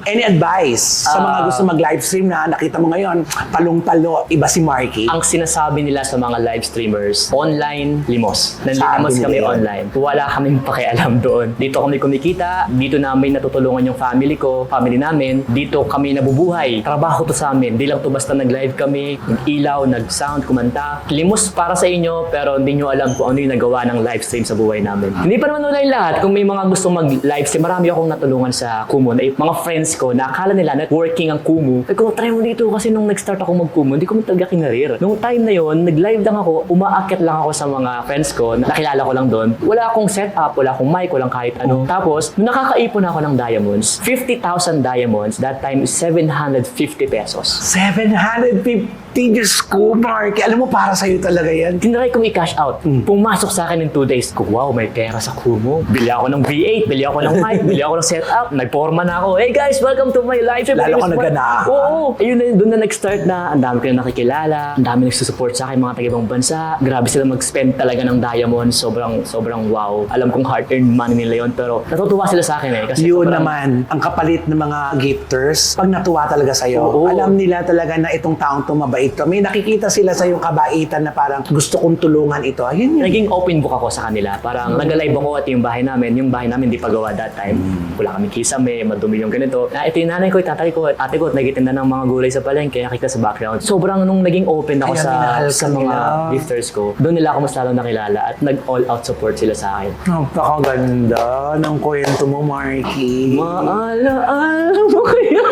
Any advice sa mga gusto mag-live stream na nakita mo ngayon, palong-palo, iba si Marky? Ang sinasabi nila sa mga live streamers, online limos. Nanlilimos Sabi kami nila. online. Wala kaming pakialam doon. Dito kami kumikita, dito namin natutulungan yung family ko, family namin, dito kami nabubuhay. Trabaho to sa amin. Di lang to basta nag-live kami, nag-ilaw, sumayaw, nag-sound, kumanta. Limos para sa inyo, pero hindi nyo alam kung ano yung nagawa ng live stream sa buhay namin. Hindi pa naman wala yung lahat. Kung may mga gusto mag-live stream, marami akong natulungan sa Kumu. Mga friends ko, na akala nila networking ang Kumu. Sabi ko, try mo dito kasi nung nag-start ako mag-Kumu, hindi ko talaga kinarir. Nung time na yon, nag-live lang ako, umaakit lang ako sa mga friends ko, nakilala ko lang doon. Wala akong setup, wala akong mic, walang kahit ano. Tapos, nung nakakaipon ako ng diamonds, 50,000 diamonds, that time is 750 pesos. 750, Diyos ko, Marky. Alam mo, para sa'yo talaga yan. Tinry kong i-cash out. Pumasok sa akin in 2 days. Wow, may pera sa Kumu. Bili ako ng V8, bili ako ng mic, bili ako ng setup. Nagporma na ako. Hey guys, welcome to my live stream. Lalo ka naganahan. Oo. Ayun na, doon na nag-start na. Ang dami ko na nakikilala. Ang dami nagsusupport sa akin, mga taga-ibang bansa. Grabe sila mag-spend talaga ng diamonds. Sobrang wow. Alam kong hard-earned money nila yon, pero natutuwa sila sa akin eh. Kasi Yun sobrang- naman, ang kapalit ng mga gifters, pag natuwa talaga sa'yo, Oo. alam nila talaga na itong taong to mabait ka. May nakikita sila sa yung kabaitan na parang gusto kong tulungan ito. Ayun yun. Naging open book ako sa kanila. Parang nag-live ako at yung bahay namin hindi pa gawa that time. Wala kaming kisame, madumi yung ganito. Ito yung nanay ko, tatay ko, ate ko, nagtitinda ng mga gulay sa palengke, nakita sa background. Sobrang nung naging open ako Kaya minahal sa ka mga nila. gifters ko, doon nila ako mas lalo nakilala at nag-all out support sila sa akin. Napakaganda ng kwento mo, Marky. Maalaala mo kaya?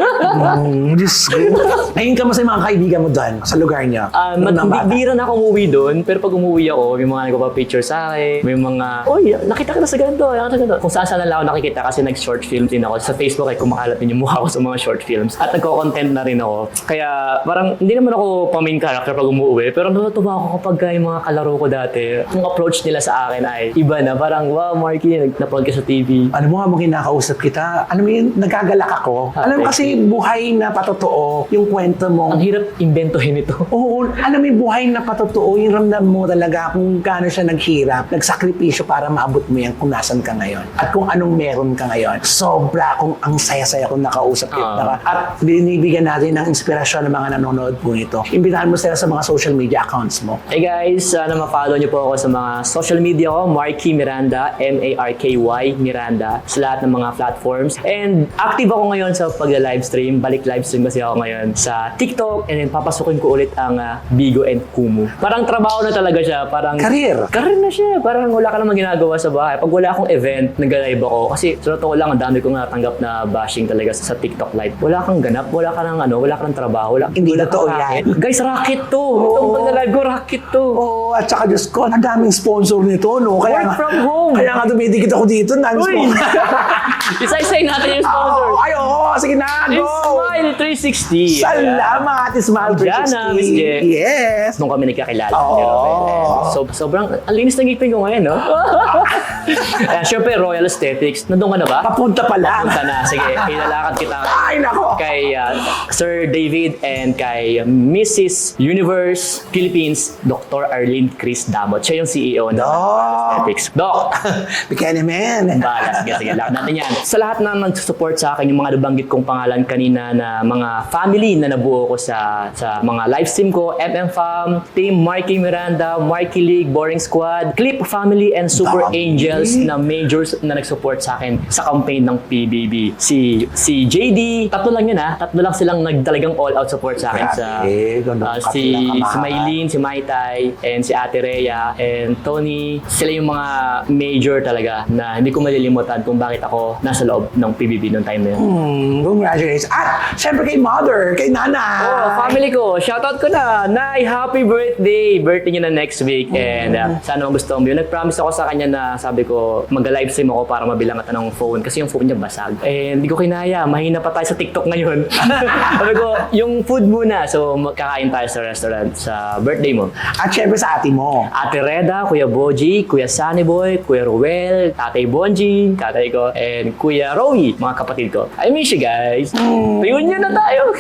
Diyos ko. Ngayon ka mo sa mga kaibigan mo doon, sa lugar niya. Hindi rin ako umuwi doon, pero pag umuwi ako, may mga nagpapa-picture sa akin, may mga, oy, nakita ka na sa ganito, kung saan lang ako nakikita kasi nag-short film din ako. Sa Facebook ay kumakalat din yung mukha ko sa mga short films. At nagko-content na rin ako. Kaya parang hindi naman ako pa-main character pag umuwi, pero natutuwa ako kapag yung mga kalaro ko dati, yung approach nila sa akin ay iba na. Parang, wow, Marky, napanood ka sa TV. Ano mo nga mo kinakausap kita? Ano mo yun, nagagalak ako. Alam mo kasi buhay na patotoo yung kwento mo. Ang hirap imbentohin ito. Oo, alam mo yung buhay na patotoo, yung ramdam mo talaga kung gaano siya naghirap, nagsakripisyo para maabot mo yan kung nasan ka ngayon. At kung anong meron ka ngayon. Sobra kung ang saya-saya kung nakausap kita. At binibigyan natin ng inspirasyon ng mga nanonood po nito. Imbitahan mo sila sa mga social media accounts mo. Hey guys, sana ma-follow niyo po ako sa mga social media ko, Marky Miranda, M-A-R-K-Y Miranda, sa lahat ng mga platforms. And active ako ngayon sa pag-livestream, balik livestream kasi ako ngayon sa TikTok, and then papasukin ko ulit ang Bigo and Kumu. Parang trabaho na talaga siya, parang Career. Career na siya, parang wala ka namang ginagawa sa bahay. Pag wala akong event, nag-live ako. Kasi sa totoo lang, ang dami kong natanggap na bashing talaga sa TikTok live. Wala kang ganap, wala ka ng wala ka ng trabaho, Hindi wala totoo kang racket. yan. Guys, racket to. Itong pag-live ko, racket to. Oo, at saka Diyos ko, ang daming sponsor nito, no? Kaya Work from home. Kaya nga dumidikit ako dito, Uy! non-sponsor. Isa-isay natin yung sponsor. Ay, oo, sige na, go! Smile 360. Salamat, Ismael Diana, Miss Je. Yes. Nung kami nagkakilala. Oo. Sobrang, ang linis ng ngipin ko ngayon, no? Siyempre, Royal Aesthetics. Nandun ka na ba? Papunta pa lang. Punta na. Sige, ilalakad kita Ay, nako. kay Sir David and kay Mrs. Universe Philippines, Dr. Arlene Chris Damot. Siya yung CEO ng Royal Aesthetics. Doc! Bikini man. Balas. Sige, lakad natin yan. Sa lahat na nag-support sa akin, yung mga nabanggit kong pangalan kanina na mga family na nabuo ko sa mga live stream ko, MM Fam, Team Marky Miranda, Marky League, Boring Squad, Clip Family, and Super Dami. Angels na majors na nag-support sa akin sa campaign ng PBB. Si JD, tatlo lang yun tatlo lang silang nagtalagang all-out support sa akin. Grabe, ganun ka Si sila kamahal. Maylene, si Maitai, and si Ate Rhea, and Tony. Sila yung mga major talaga na hindi ko malilimutan kung bakit ako nasa loob ng PBB noong time na yun. Congratulations. At syempre kay mother, kay nana. Oh, family ko, shoutout ko na. Nay, happy birthday! Birthday niya na next week. And sana magustuhan mo yun. Nag-promise ako sa kanya na sabi ko, mag-live stream ako para mabilang kita ng phone kasi yung phone niya basag. Eh, hindi ko kinaya. Mahina pa tayo sa TikTok ngayon. Sabi ko, yung food muna. So, kakain tayo sa restaurant sa birthday mo. At syempre sa ate mo. Ate Reda, Kuya Boji, Kuya Sunny Boy, Kuya Ruel, Tatay Bonji, tatay ko, and Kuya Rowie, mga kapatid ko. I miss you guys. Reunion na tayo.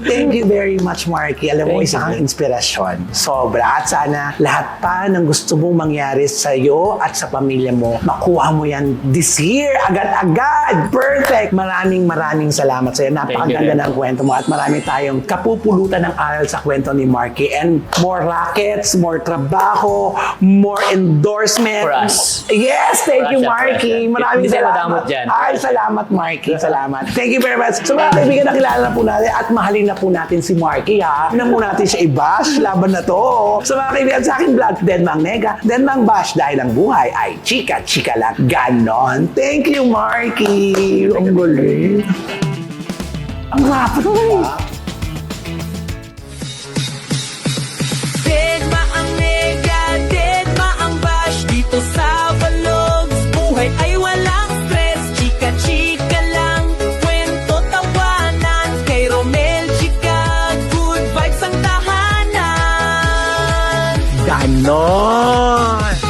Thank you very much, Marky. Alam mo, Thank isa you. kang inspirasyon. Sobra. At sana lahat pa ng gusto mong mangyari sa iyo at sa pamilya mo, makuha mo yan this year. Agad-agad. Perfect. Maraming salamat sa iyo. Napakaganda Thank you, ng kwento mo at marami tayong kapupulutan ng aral sa kwento ni Marky. And more rackets, more trabaho, more endorsement. For us. Yes, thank For you, us, Marky. for us. Maraming Hindi tayo salamat. madamot dyan. Ay, salamat, Marky. Salamat. Thank you very much. So mga kaibigan, nakilala na po natin at mahalin na po natin si Marky ha. Huwag na muna natin siya i-bash. Laban na to. Sa mga kaibigan sa aking vlog, Denmang Nega, Denmang Bash dahil ang buhay ay chika-chika lang. Ganon. Thank you, Marky. Ang galing. Ang guwapo naman. Dedma ang nega, dedma ang bash dito sa Vlogs. Buhay ay walang stress, chika-chika lang. Kwento, tawanan, kay Romel, chika. Good vibes ang tahanan. Ganon.